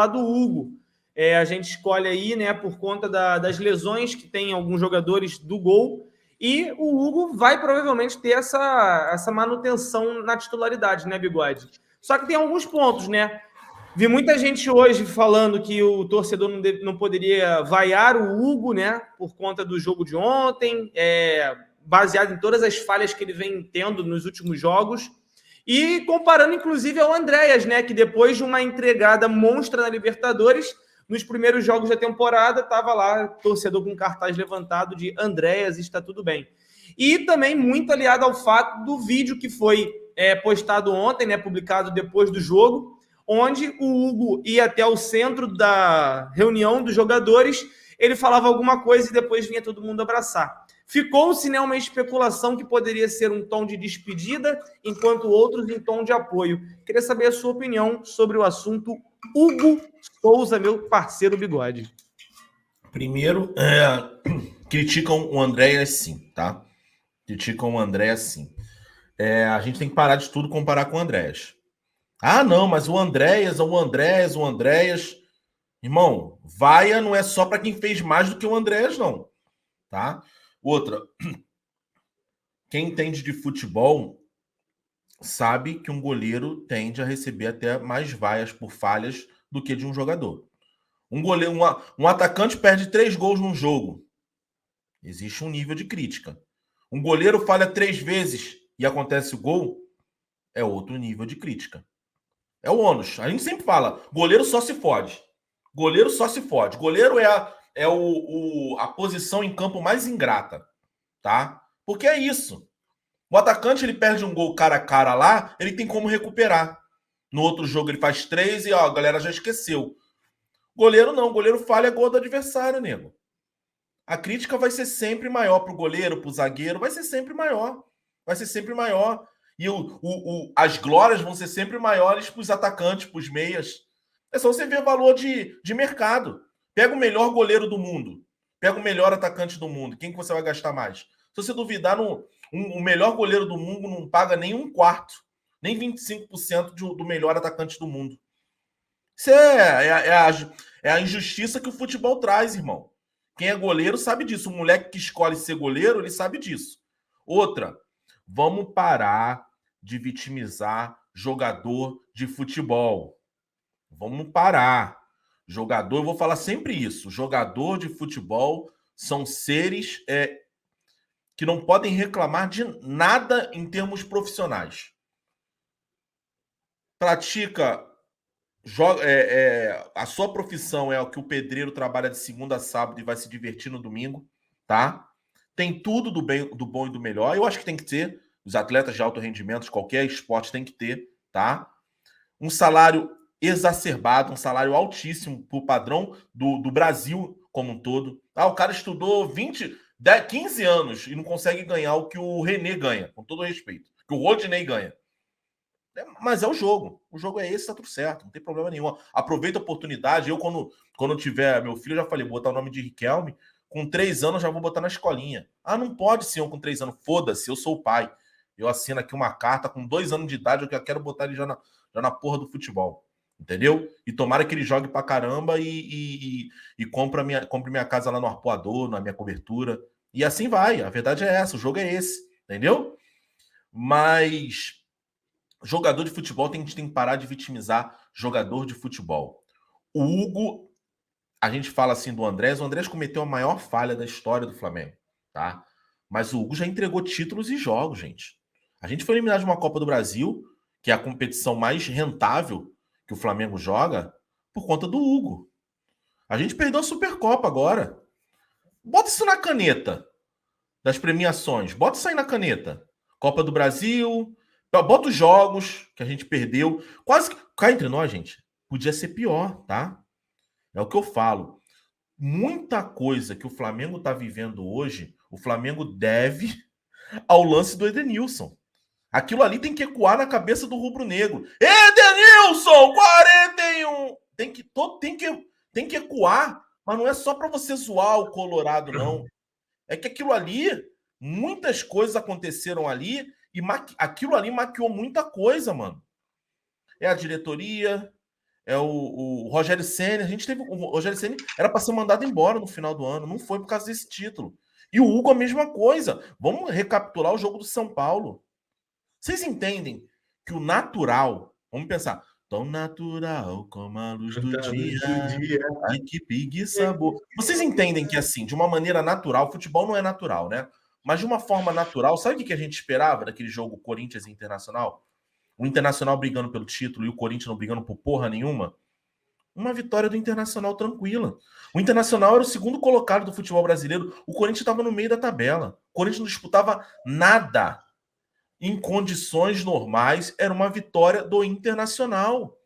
do Hugo. A gente escolhe aí, né, por conta das lesões que tem alguns jogadores do gol, e o Hugo vai provavelmente ter essa manutenção na titularidade, né, Bigode? Só que tem alguns pontos, né? Vi muita gente hoje falando que o torcedor não poderia vaiar o Hugo, né, por conta do jogo de ontem, baseado em todas as falhas que ele vem tendo nos últimos jogos. E comparando, inclusive, ao Andréas, né, que depois de uma entregada monstra na Libertadores, nos primeiros jogos da temporada, estava lá, torcedor com cartaz levantado de Andréas, está tudo bem. E também muito aliado ao fato do vídeo que foi postado ontem, né, publicado depois do jogo, onde o Hugo ia até o centro da reunião dos jogadores, ele falava alguma coisa e depois vinha todo mundo abraçar. Ficou-se, né, uma especulação que poderia ser um tom de despedida, enquanto outros em tom de apoio. Queria saber a sua opinião sobre o assunto Hugo Souza, meu parceiro Bigode. Primeiro, criticam o Andréas sim, tá? Criticam o Andréas sim. A gente tem que parar de tudo comparar com o Andréas. Ah, não, mas o Andréas. Irmão, vaia não é só para quem fez mais do que o Andréas, não. Tá? Outra, quem entende de futebol sabe que um goleiro tende a receber até mais vaias por falhas do que de um jogador. Um atacante perde 3 gols num jogo. Existe um nível de crítica. Um goleiro falha 3 vezes e acontece o gol, é outro nível de crítica. É o ônus. A gente sempre fala, goleiro só se fode. Goleiro só se fode. Goleiro é a posição em campo mais ingrata, tá? Porque é isso. O atacante, ele perde um gol cara a cara lá, ele tem como recuperar. No outro jogo ele faz 3 e a galera já esqueceu. Goleiro não, goleiro falha gol do adversário, nego. A crítica vai ser sempre maior pro goleiro, pro zagueiro, vai ser sempre maior. Vai ser sempre maior. E as glórias vão ser sempre maiores pros atacantes, pros meias. É só você ver o valor de mercado. Pega o melhor goleiro do mundo. Pega o melhor atacante do mundo. Quem que você vai gastar mais? Se você duvidar, o melhor goleiro do mundo não paga nem 1/4, nem 25% do melhor atacante do mundo. Isso é a injustiça que o futebol traz, irmão. Quem é goleiro sabe disso. O moleque que escolhe ser goleiro, ele sabe disso. Outra, vamos parar de vitimizar jogador de futebol. Vamos parar. Jogador, eu vou falar sempre isso. Jogador de futebol são seres que não podem reclamar de nada em termos profissionais. Pratica a sua profissão é o que o pedreiro trabalha de segunda a sábado e vai se divertir no domingo, tá? Tem tudo do bom e do melhor. Eu acho que tem que ter. Os atletas de alto rendimento, qualquer esporte tem que ter, tá? Um salário exacerbado, um salário altíssimo pro padrão do Brasil como um todo. O cara estudou 15 anos e não consegue ganhar o que o René ganha, com todo respeito. Que o Rodinei ganha. Mas é o jogo. O jogo é esse, tá tudo certo. Não tem problema nenhum. Aproveita a oportunidade. Eu, quando tiver meu filho, eu já falei, vou botar o nome de Riquelme. Com 3 anos, já vou botar na escolinha. Não pode ser eu com 3 anos. Foda-se, eu sou o pai. Eu assino aqui uma carta com 2 anos de idade, eu quero botar ele já na porra do futebol. Entendeu? E tomara que ele jogue pra caramba e compre minha casa lá no Arpoador, na minha cobertura. E assim vai. A verdade é essa. O jogo é esse. Entendeu? Mas jogador de futebol, a gente tem que parar de vitimizar jogador de futebol. O Hugo, a gente fala assim do Andrés, o Andrés cometeu a maior falha da história do Flamengo, tá? Mas o Hugo já entregou títulos e jogos, gente. A gente foi eliminado de uma Copa do Brasil, que é a competição mais rentável que o Flamengo joga, por conta do Hugo. A gente perdeu a Supercopa agora. Bota isso na caneta das premiações. Bota isso aí na caneta. Copa do Brasil. Bota os jogos que a gente perdeu. Quase que. Cá entre nós, gente. Podia ser pior, tá? É o que eu falo. Muita coisa que o Flamengo tá vivendo hoje, o Flamengo deve ao lance do Edenilson. Aquilo ali tem que ecoar na cabeça do rubro-negro. Edenilson, 41! Tem que ecoar, mas não é só para você zoar o Colorado, não. É que aquilo ali, muitas coisas aconteceram ali e aquilo ali maquiou muita coisa, mano. É a diretoria, o Rogério Ceni. A gente teve o Rogério Ceni era para ser mandado embora no final do ano, não foi por causa desse título. E o Hugo a mesma coisa. Vamos recapitular o jogo do São Paulo. Vocês entendem que o natural, vamos pensar, tão natural como a luz do dia, ai que preguiça boa. Vocês entendem que assim, de uma maneira natural, futebol não é natural, né? Mas de uma forma natural, sabe o que a gente esperava daquele jogo Corinthians e Internacional? O Internacional brigando pelo título e o Corinthians não brigando por porra nenhuma? Uma vitória do Internacional tranquila. O Internacional era o segundo colocado do futebol brasileiro. O Corinthians estava no meio da tabela. O Corinthians não disputava nada. Em condições normais, era uma vitória do Internacional.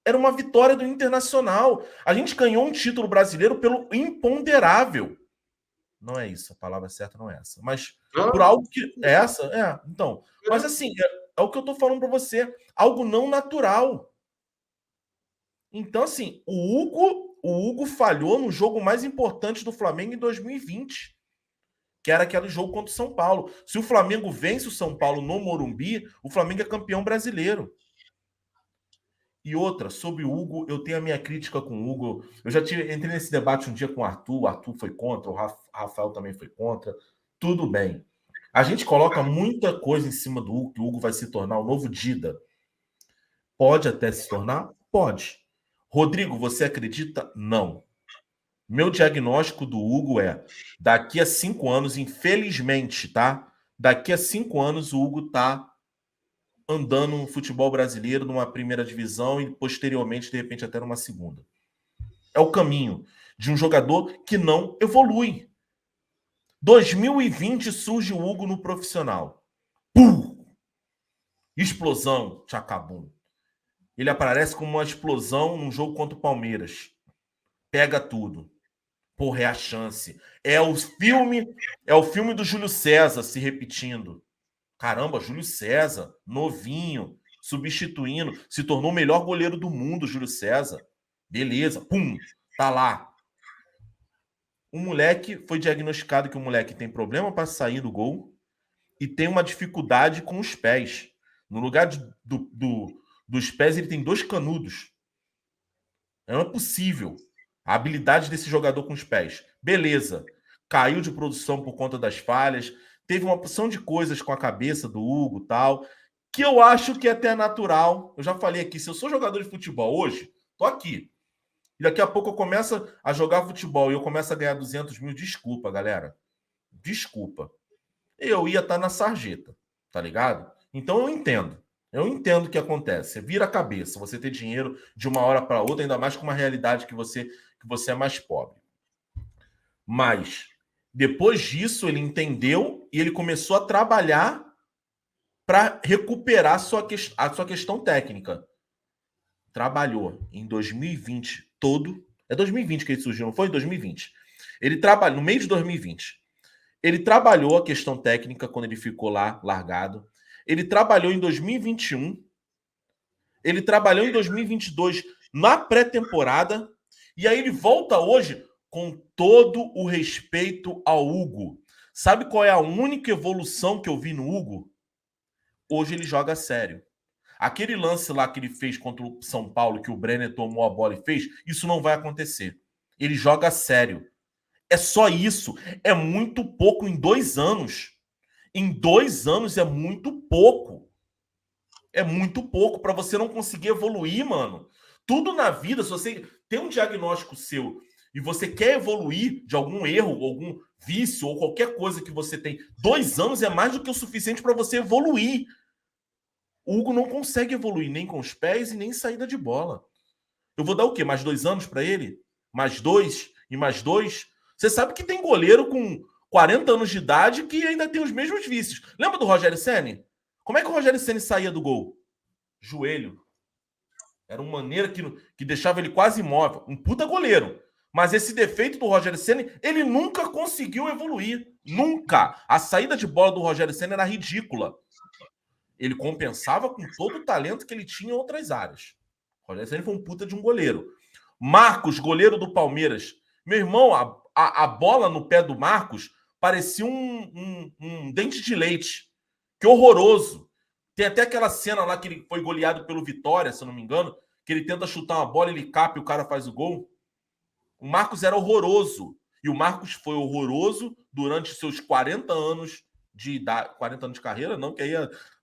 Era uma vitória do Internacional. A gente ganhou um título brasileiro pelo imponderável. Não é isso, a palavra certa não é essa. Mas por algo que... É essa? É, então. Mas assim, é o que eu tô falando para você. Algo não natural. Então, assim, o Hugo falhou no jogo mais importante do Flamengo em 2020, que era aquele jogo contra o São Paulo. Se o Flamengo vence o São Paulo no Morumbi, o Flamengo é campeão brasileiro. E outra, sobre o Hugo, eu tenho a minha crítica com o Hugo. Eu já entrei nesse debate um dia com o Arthur foi contra, o Rafael também foi contra. Tudo bem. A gente coloca muita coisa em cima do Hugo, que o Hugo vai se tornar o novo Dida. Pode até se tornar? Pode. Rodrigo, você acredita? Não. Meu diagnóstico do Hugo é: daqui a 5 anos, infelizmente, tá? Daqui a 5 anos o Hugo tá andando no futebol brasileiro numa primeira divisão e posteriormente, de repente, até numa segunda. É o caminho de um jogador que não evolui. 2020 surge o Hugo no profissional. Pum! Explosão, tchacabum. Ele aparece como uma explosão num jogo contra o Palmeiras. Pega tudo. Porra, é a chance. É o filme do Júlio César se repetindo. Caramba, Júlio César, novinho, substituindo, se tornou o melhor goleiro do mundo, Júlio César. Beleza, pum, tá lá. O moleque foi diagnosticado que o moleque tem problema para sair do gol e tem uma dificuldade com os pés. No lugar dos pés, ele tem 2 canudos. Não é possível. A habilidade desse jogador com os pés. Beleza. Caiu de produção por conta das falhas. Teve uma porção de coisas com a cabeça do Hugo e tal, que eu acho que é até natural. Eu já falei aqui, se eu sou jogador de futebol hoje, tô aqui. E daqui a pouco eu começo a jogar futebol e eu começo a ganhar 200 mil. Desculpa, galera. Desculpa. Eu ia estar na sarjeta, tá ligado? Então eu entendo. Eu entendo o que acontece. Você vira a cabeça, você ter dinheiro de uma hora para outra, ainda mais com uma realidade que você é mais pobre. Mas depois disso ele entendeu e ele começou a trabalhar para recuperar a sua questão técnica. Trabalhou em 2020 todo. É 2020 que ele surgiu, não foi? Em 2020. Ele trabalhou no meio de 2020. Ele trabalhou a questão técnica quando ele ficou lá largado. Ele trabalhou em 2021. Ele trabalhou em 2022 na pré-temporada. E aí ele volta hoje com todo o respeito ao Hugo. Sabe qual é a única evolução que eu vi no Hugo? Hoje ele joga sério. Aquele lance lá que ele fez contra o São Paulo, que o Brenner tomou a bola e fez, isso não vai acontecer. Ele joga sério. É só isso. É muito pouco em 2 anos. Em 2 anos é muito pouco. É muito pouco para você não conseguir evoluir, mano. Tudo na vida, se você tem um diagnóstico seu e você quer evoluir de algum erro, algum vício ou qualquer coisa que você tem, 2 anos é mais do que o suficiente para você evoluir. O Hugo não consegue evoluir nem com os pés e nem saída de bola. Eu vou dar o quê? Mais 2 anos para ele? Mais 2 e mais 2? Você sabe que tem goleiro com 40 anos de idade que ainda tem os mesmos vícios. Lembra do Rogério Ceni? Como é que o Rogério Ceni saía do gol? Joelho. Era uma maneira que deixava ele quase imóvel. Um puta goleiro. Mas esse defeito do Rogério Ceni, ele nunca conseguiu evoluir. Nunca. A saída de bola do Rogério Ceni era ridícula. Ele compensava com todo o talento que ele tinha em outras áreas. O Rogério Ceni foi um puta de um goleiro. Marcos, goleiro do Palmeiras. Meu irmão, a bola no pé do Marcos parecia um dente de leite. Que horroroso. Tem até aquela cena lá que ele foi goleado pelo Vitória, se eu não me engano, que ele tenta chutar uma bola, ele capa e o cara faz o gol. O Marcos era horroroso. E o Marcos foi horroroso durante seus 40 anos de idade. 40 anos de carreira, não, que aí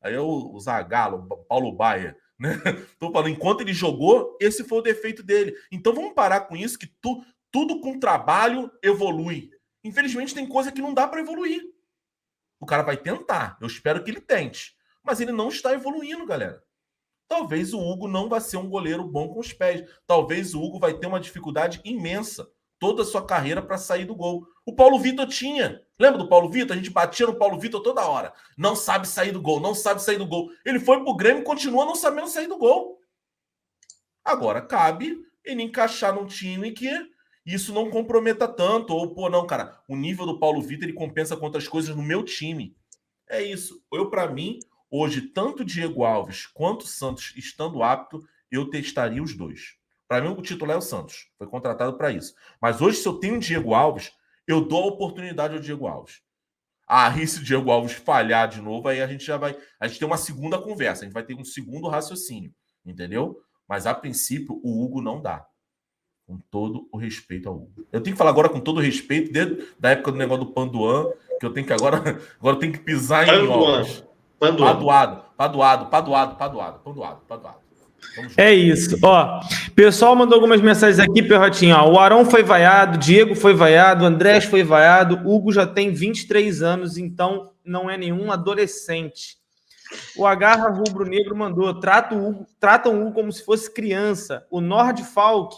é o Zagallo, Paulo Baier. Né? Tô falando, enquanto ele jogou, esse foi o defeito dele. Então vamos parar com isso, que tudo com trabalho evolui. Infelizmente tem coisa que não dá para evoluir. O cara vai tentar, eu espero que ele tente. Mas ele não está evoluindo, galera. Talvez o Hugo não vá ser um goleiro bom com os pés. Talvez o Hugo vai ter uma dificuldade imensa toda a sua carreira para sair do gol. O Paulo Vitor tinha. Lembra do Paulo Vitor? A gente batia no Paulo Vitor toda hora. Não sabe sair do gol, não sabe sair do gol. Ele foi pro Grêmio e continua não sabendo sair do gol. Agora cabe ele encaixar num time que isso não comprometa tanto. Ou, pô, não, cara, o nível do Paulo Vitor ele compensa com outras coisas no meu time. É isso. Para mim, hoje, tanto Diego Alves quanto o Santos estando apto, eu testaria os dois. Para mim, o titular é o Santos. Foi contratado para isso. Mas hoje, se eu tenho o Diego Alves, eu dou a oportunidade ao Diego Alves. E se o Diego Alves falhar de novo, aí a gente já vai... A gente tem uma segunda conversa. A gente vai ter um segundo raciocínio. Entendeu? Mas, a princípio, o Hugo não dá. Com todo o respeito ao Hugo. Eu tenho que falar agora com todo o respeito, desde da época do negócio do Panduan, que eu tenho que agora eu tenho que pisar em ovos. Paduado. É isso. Ó, pessoal mandou algumas mensagens aqui, Perrotinho. Ó, o Arão foi vaiado, Diego foi vaiado, Andrés foi vaiado, Hugo já tem 23 anos, então não é nenhum adolescente. O Agarra Rubro Negro mandou: tratam o Hugo como se fosse criança. O Nordfalk: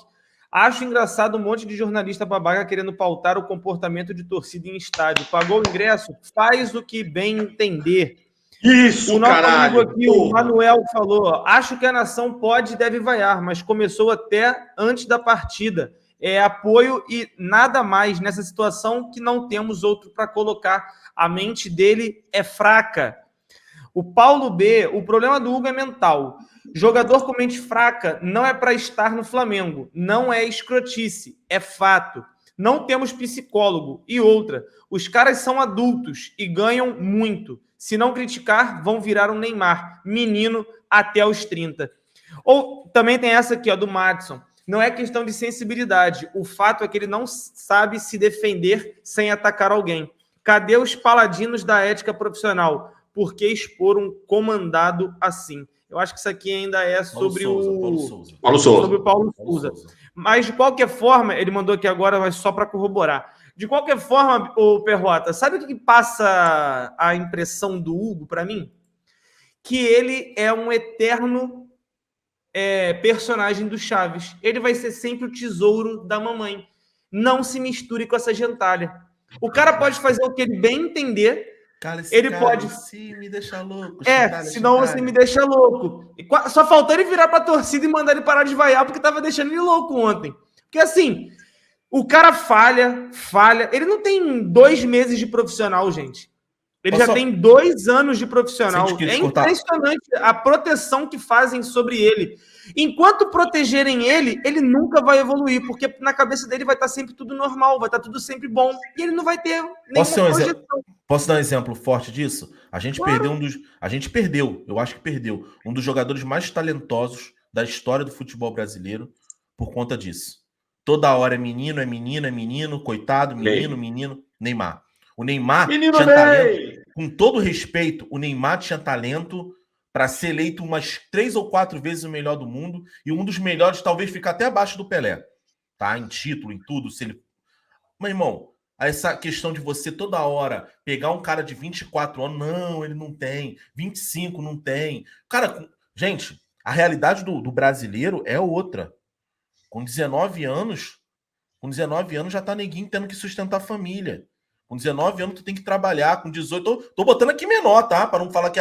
acho engraçado um monte de jornalista babaca querendo pautar o comportamento de torcida em estádio. Pagou o ingresso? Faz o que bem entender. Isso, o nosso caralho! Amigo aqui, o Manuel, falou: acho que a nação pode e deve vaiar, mas começou até antes da partida. É apoio e nada mais nessa situação que não temos outro para colocar. A mente dele é fraca. O Paulo B, o problema do Hugo é mental. Jogador com mente fraca não é para estar no Flamengo. Não é escrotice, é fato. Não temos psicólogo. E outra, os caras são adultos e ganham muito. Se não criticar, vão virar um Neymar. Menino até os 30. Ou também tem essa aqui, ó, do Madison. Não é questão de sensibilidade. O fato é que ele não sabe se defender sem atacar alguém. Cadê os paladinos da ética profissional? Por que expor um comandado assim? Eu acho que isso aqui ainda é sobre Paulo Souza. Sobre o Paulo Souza. Mas, de qualquer forma, ele mandou aqui agora, mas só para corroborar. De qualquer forma, o Perrota, sabe o que passa a impressão do Hugo para mim? Que ele é um eterno personagem do Chaves. Ele vai ser sempre o tesouro da mamãe. Não se misture com essa gentalha. O cara pode fazer o que ele bem entender. Ele pode. Se me deixa louco. Senão você me deixa louco. Só faltou ele virar pra torcida e mandar ele parar de vaiar, porque tava deixando ele louco ontem. Porque assim, o cara falha. Ele não tem 2 meses de profissional, gente. Ele já tem 2 anos de profissional. É impressionante a proteção que fazem sobre ele. Enquanto protegerem ele, ele nunca vai evoluir, porque na cabeça dele vai estar sempre tudo normal, vai estar tudo sempre bom, e ele não vai ter nenhuma projeção. Posso dar um exemplo forte disso? A gente perdeu, eu acho que perdeu, um dos jogadores mais talentosos da história do futebol brasileiro por conta disso. Toda hora é menino, coitado, menino, Neymar. O Neymar tinha talento, com todo respeito, o Neymar tinha talento para ser eleito umas 3 ou 4 vezes o melhor do mundo e um dos melhores, talvez ficar até abaixo do Pelé, tá? Em título, em tudo. Se ele... Mas, irmão, essa questão de você toda hora pegar um cara de 24 anos, não, ele não tem, 25 não tem. Cara, gente, a realidade do brasileiro é outra. Com 19 anos já tá neguinho tendo que sustentar a família. Com 19 anos, tu tem que trabalhar. Com 18, tô botando aqui menor, tá? Para não falar que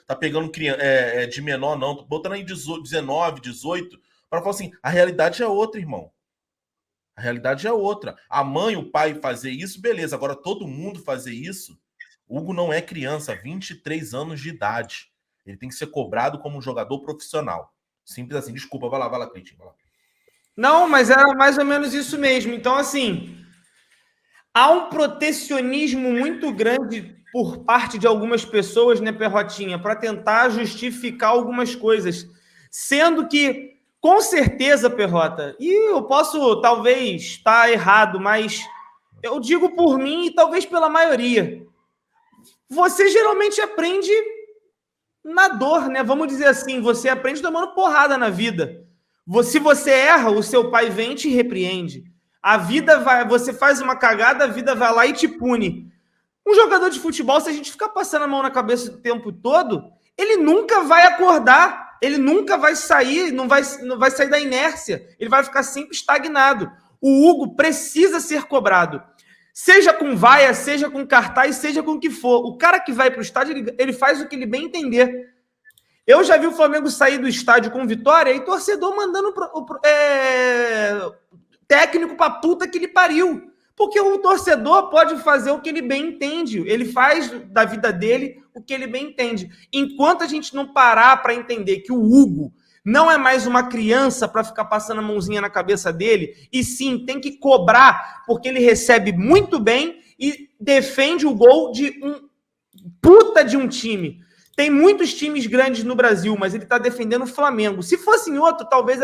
tá pegando de menor, não. Tô botando aí 19, 18. Para falar assim, a realidade é outra, irmão. A realidade é outra. A mãe, o pai fazer isso, beleza. Agora, todo mundo fazer isso, Hugo não é criança, 23 anos de idade. Ele tem que ser cobrado como um jogador profissional. Simples assim. Desculpa, vai lá, Cleitinho. Vai lá. Não, mas era mais ou menos isso mesmo. Então, assim... Há um protecionismo muito grande por parte de algumas pessoas, né, Perrotinha, para tentar justificar algumas coisas. Sendo que Com certeza, Perrota. E eu posso, talvez, estar errado, mas eu digo por mim e talvez pela maioria. Você geralmente aprende na dor, né? Vamos dizer assim, você aprende tomando porrada na vida. Se você erra, o seu pai vem e te repreende. A vida vai, você faz uma cagada, a vida vai lá e te pune. Um jogador de futebol, se a gente ficar passando a mão na cabeça o tempo todo, ele nunca vai acordar, ele nunca vai sair, não vai sair da inércia, ele vai ficar sempre estagnado. O Hugo precisa ser cobrado. Seja com vaia, seja com cartaz, seja com o que for. O cara que vai para o estádio, ele faz o que ele bem entender. Eu já vi o Flamengo sair do estádio com vitória e torcedor mandando técnico para puta que ele pariu. Porque o torcedor pode fazer o que ele bem entende. Ele faz da vida dele o que ele bem entende. Enquanto a gente não parar para entender que o Hugo não é mais uma criança para ficar passando a mãozinha na cabeça dele, e sim, tem que cobrar, porque ele recebe muito bem e defende o gol de um puta de um time. Tem muitos times grandes no Brasil, mas ele está defendendo o Flamengo. Se fosse em outro, talvez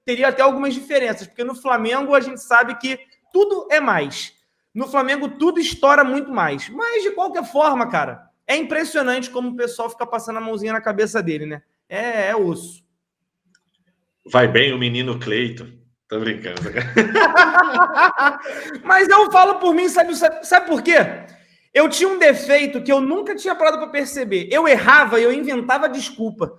teria até algumas diferenças, porque no Flamengo a gente sabe que tudo é mais. No Flamengo tudo estoura muito mais. Mas, de qualquer forma, cara, é impressionante como o pessoal fica passando a mãozinha na cabeça dele, né? É osso. Vai bem o menino Cleiton. Tô brincando. Mas eu falo por mim, sabe por quê? Eu tinha um defeito que eu nunca tinha parado para perceber. Eu errava e eu inventava desculpa.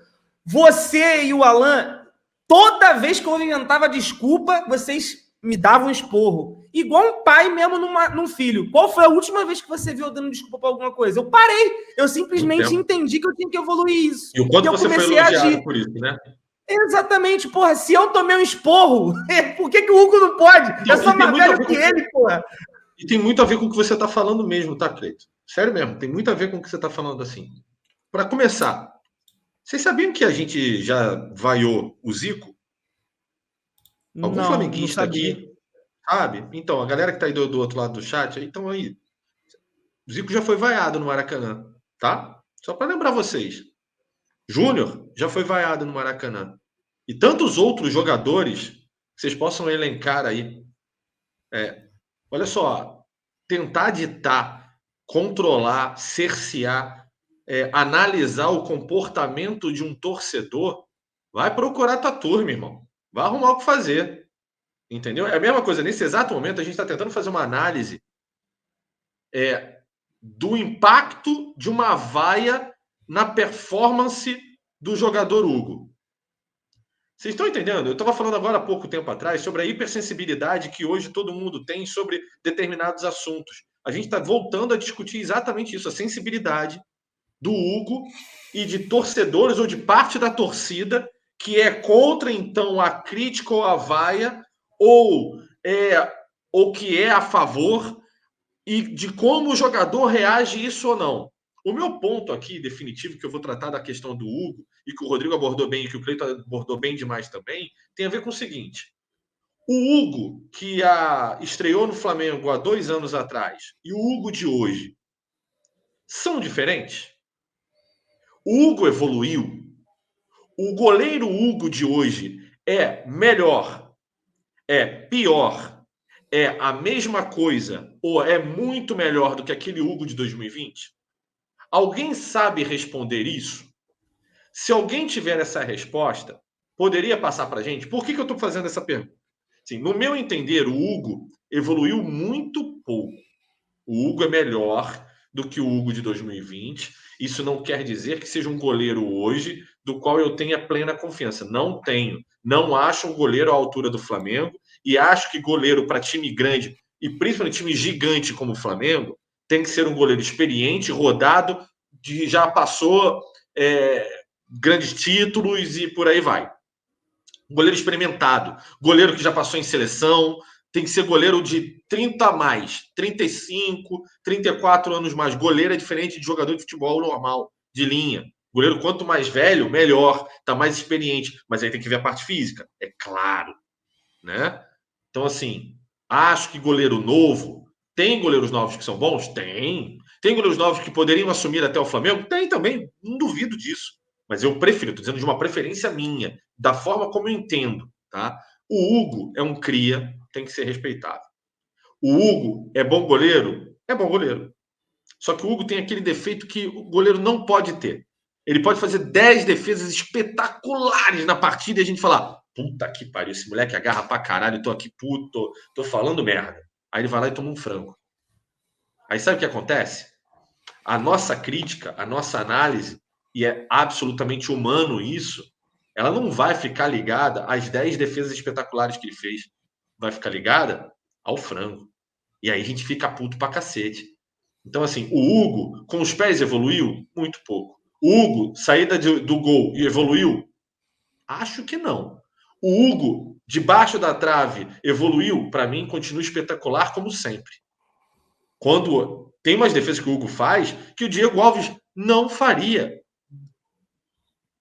Você e o Alan, toda vez que eu inventava desculpa, vocês me davam um esporro. Igual um pai mesmo num filho. Qual foi a última vez que você viu eu dando desculpa para alguma coisa? Eu parei. Eu simplesmente entendi que eu tinha que evoluir isso. E o quanto você foi elogiado por isso, né? Exatamente, porra. Se eu tomei um esporro, por que o Hugo não pode? Então, eu sou mais velho que ele, porra. E tem muito a ver com o que você está falando mesmo, tá, Cleiton? Sério mesmo, tem muito a ver com o que você está falando assim. Para começar, vocês sabiam que a gente já vaiou o Zico? Algum flamenguista aqui, sabe? Então, a galera que está aí do outro lado do chat, então aí, o Zico já foi vaiado no Maracanã, tá? Só para lembrar vocês. Júnior já foi vaiado no Maracanã. E tantos outros jogadores que vocês possam elencar aí. Olha só, tentar ditar, controlar, cercear, analisar o comportamento de um torcedor, vai procurar tua turma, irmão. Vai arrumar o que fazer. Entendeu? É a mesma coisa. Nesse exato momento, a gente está tentando fazer uma análise do impacto de uma vaia na performance do jogador Hugo. Vocês estão entendendo? Eu estava falando agora há pouco tempo atrás sobre a hipersensibilidade que hoje todo mundo tem sobre determinados assuntos. A gente está voltando a discutir exatamente isso, a sensibilidade do Hugo e de torcedores ou de parte da torcida que é contra, então, a crítica ou a vaia ou que é a favor e de como o jogador reage isso ou não. O meu ponto aqui, definitivo, que eu vou tratar da questão do Hugo, e que o Rodrigo abordou bem, e que o Cleiton abordou bem demais também, tem a ver com o seguinte. O Hugo, que estreou no Flamengo há 2 anos atrás, e o Hugo de hoje, são diferentes? O Hugo evoluiu? O goleiro Hugo de hoje é melhor? É pior? É a mesma coisa? Ou é muito melhor do que aquele Hugo de 2020? Alguém sabe responder isso? Se alguém tiver essa resposta, poderia passar para a gente? Por que eu estou fazendo essa pergunta? Assim, no meu entender, o Hugo evoluiu muito pouco. O Hugo é melhor do que o Hugo de 2020. Isso não quer dizer que seja um goleiro hoje do qual eu tenha plena confiança. Não tenho. Não acho um goleiro à altura do Flamengo e acho que goleiro para time grande e principalmente time gigante como o Flamengo tem que ser um goleiro experiente, rodado, que já passou grandes títulos e por aí vai. Goleiro experimentado, goleiro que já passou em seleção, tem que ser goleiro de 30 a mais, 35, 34 anos mais. Goleiro é diferente de jogador de futebol normal, de linha. Goleiro, quanto mais velho, melhor, tá mais experiente. Mas aí tem que ver a parte física, é claro, né? Então, assim, acho que goleiro novo, tem goleiros novos que são bons? Tem. Tem goleiros novos que poderiam assumir até o Flamengo? Tem também, não duvido disso. Mas eu prefiro, estou dizendo de uma preferência minha, da forma como eu entendo, tá? O Hugo é um cria, tem que ser respeitado. O Hugo é bom goleiro? É bom goleiro. Só que o Hugo tem aquele defeito que o goleiro não pode ter. Ele pode fazer 10 defesas espetaculares na partida e a gente falar: puta que pariu, esse moleque agarra pra caralho, tô aqui puto, tô falando merda. Aí ele vai lá e toma um frango. Aí sabe o que acontece? A nossa crítica, a nossa análise, e é absolutamente humano isso, ela não vai ficar ligada às 10 defesas espetaculares que ele fez. Vai ficar ligada ao frango. E aí a gente fica puto pra cacete. Então, assim, o Hugo, com os pés, evoluiu? Muito pouco. O Hugo, saída do gol e evoluiu? Acho que não. O Hugo, debaixo da trave, evoluiu? Para mim, continua espetacular como sempre. Quando tem umas defesas que o Hugo faz que o Diego Alves não faria.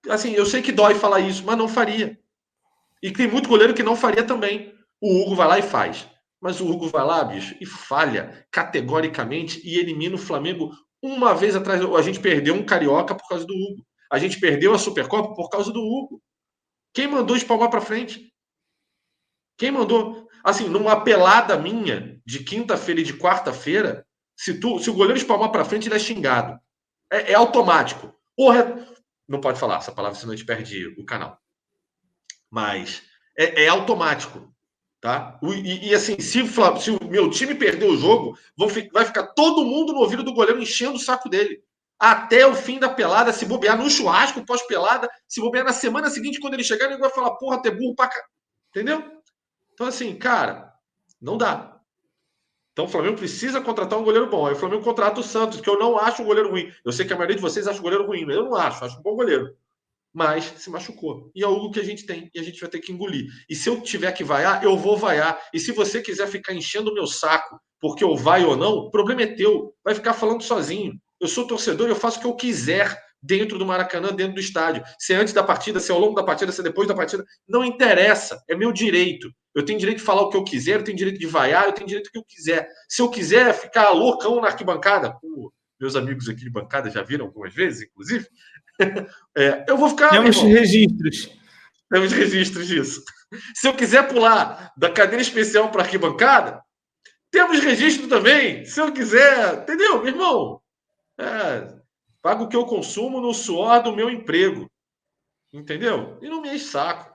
Assim, eu sei que dói falar isso, mas não faria. E tem muito goleiro que não faria também. O Hugo vai lá e faz. Mas o Hugo vai lá, bicho, e falha categoricamente e elimina o Flamengo uma vez atrás. A gente perdeu um Carioca por causa do Hugo. A gente perdeu a Supercopa por causa do Hugo. Quem mandou espalmar para frente? Quem mandou? Assim, numa pelada minha de quinta-feira e de quarta-feira, se o goleiro espalmar para frente, ele é xingado. É automático. Porra, não pode falar essa palavra, senão a gente perde o canal. Mas é automático. Tá? E assim, se o meu time perder o jogo, vai ficar todo mundo no ouvido do goleiro enchendo o saco dele. Até o fim da pelada, se bobear no churrasco pós-pelada, se bobear na semana seguinte, quando ele chegar, ele vai falar, porra, ter burro pra cá. Entendeu? Então, assim, cara, não dá. Então o Flamengo precisa contratar um goleiro bom. Aí o Flamengo contrata o Santos, que eu não acho um goleiro ruim. Eu sei que a maioria de vocês acha o goleiro ruim, mas eu não acho um bom goleiro. Mas se machucou. E é algo que a gente tem, e a gente vai ter que engolir. E se eu tiver que vaiar, eu vou vaiar. E se você quiser ficar enchendo o meu saco porque eu vai ou não, o problema é teu. Vai ficar falando sozinho. Eu sou torcedor e eu faço o que eu quiser dentro do Maracanã, dentro do estádio. Se é antes da partida, se é ao longo da partida, se é depois da partida, não interessa. É meu direito. Eu tenho direito de falar o que eu quiser, eu tenho direito de vaiar, eu tenho direito do que eu quiser. Se eu quiser ficar loucão na arquibancada, como meus amigos aqui de bancada já viram algumas vezes, inclusive, eu vou ficar. Temos registros. Temos registros disso. Se eu quiser pular da cadeira especial para arquibancada, temos registro também. Se eu quiser, entendeu, meu irmão? Pago o que eu consumo no suor do meu emprego. Entendeu? E não me enche saco.